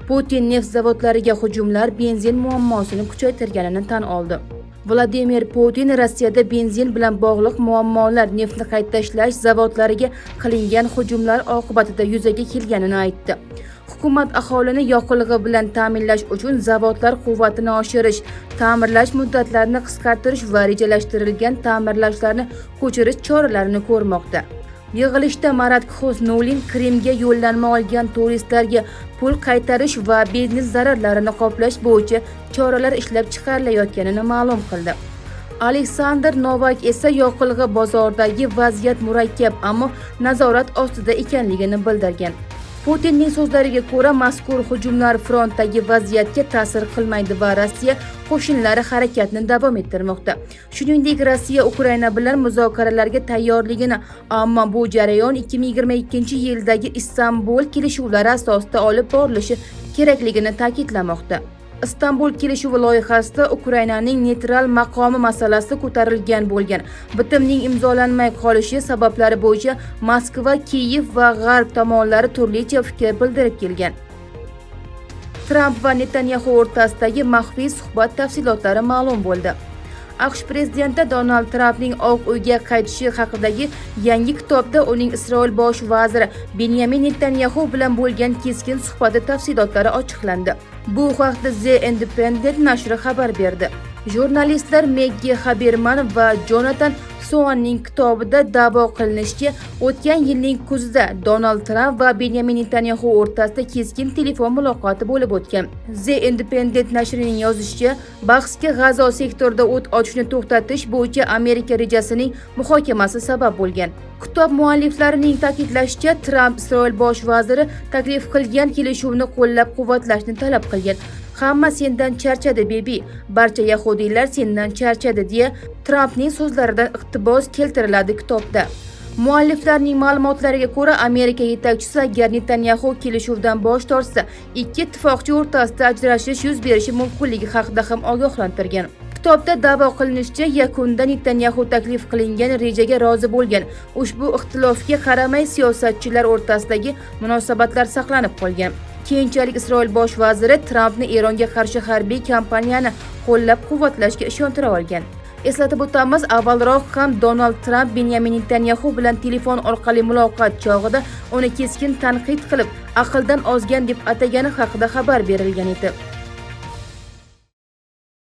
Putin neft zavodlariga hujumlar benzin muammosini kuchaytirganini tan oldi. Vladimir Putin Rossiyada benzin bilan bog'liq muammolar neftni qayta ishlash zavodlariga qilingan hujumlar oqibatida yuzaga kelganini aytdi. Hukumat aholini yoqilg'i bilan ta'minlash uchun zavodlar quvvatini oshirish, ta'mirlash muddatlarini qisqartirish va rejalashtirilgan ta'mirlashlarni ko'chirish choralarini ko'rmoqda. Yig'ilishda Marat Xusnulin Krimga yo'llanma olgan turistlarga pul qaytarish va biznes zararlarini qoplash bo'yicha choralar ishlab chiqarilayotganini ma'lum qildi. Aleksandr Novak esa yoqilg'i bozoridagi vaziyat murakkab, ammo nazorat ostida ekanligini bildirgan. Putinning so'zlariga ko'ra, mazkur hujumlar frontdagi vaziyatga ta'sir qilmaydi va Rossiya qo'shinlari harakatni davom ettirmoqda. Shuningdek, Rossiya Ukraina bilan muzokaralarga tayyorligini, ammo bu jarayon 2022-yildagi Istanbul kelishuvlari asosida olib borilishi kerakligini ta'kidlamoqda. Istanbul kelishuvi loyihasida Ukrainaning neytral maqomi masalasi ko'tarilgan bo'lgan. Bitimning imzolanmay qolishi sabablari bo'yicha Moskva, Kiyev va G'arb tomonlari turlicha fikr bildirib kelgan. Tramp va Netanyahu o'rtasidagi maxfiy suhbat tafsilotlari ma'lum bo'ldi. AQSh prezidenti Donald Trampning Oq uyga qaytishi haqidagi yangi kitobda uning Isroil bosh vaziri Benyamin Netanyahu bilan bo'lgan keskin suhbati tafsilotlari ochiqlandi. Bu haqda The Independent nashri xabar berdi. Jurnalistlar Maggie Haberman va Jonathan Soanning kitobida da'vo qilinishicha, o'tgan yilning kuzida Donald Trump va Benyamin Netanyahu o'rtasida keskin telefon muloqoti bo'lib o'tgan. The Independent nashrining yozishicha, bahsga G'azo sektorida o't ochishni to'xtatish bo'yicha Amerika rejasining muhokamasi sabab bo'lgan. Kitob mualliflarining ta'kidlashicha, Trump Isroil bosh vaziri taklif qilgan kelishuvni qo'llab-quvvatlashni talab qilgan. Hamma sendan charchadi, bebi. Barcha yahudiylar sendan charchadi, deya Trampning so'zlaridan iqtibos keltiriladi kitobda. Mualliflarning ma'lumotlariga ko'ra, Amerika yetakchisi agar Netanyahu kelishuvdan bosh tortsa, ikki ittifoqchi o'rtasida ajrashish yuz berishi mumkinligi haqida ham ogohlantirgan. Kitobda da'vo qilinishicha, yakunda Netanyahu taklif qilingan rejaga rozi bo'lgan. Ushbu ixtilofga qaramay siyosatchilar o'rtasidagi munosabatlar saqlanib qolgan. Keyinchalik Isroil bosh vaziri Trampni Eronga qarshi harbiy kampaniyani qo'llab-quvvatlashga ishontira olgan. Eslatib o'tamiz, avvalroq ham Donald Trump Benyamin Netanyahu bilan telefon orqali muloqot chog'ida uni keskin tanqid qilib, aqldan ozgan deb atagani haqida xabar berilgan edi.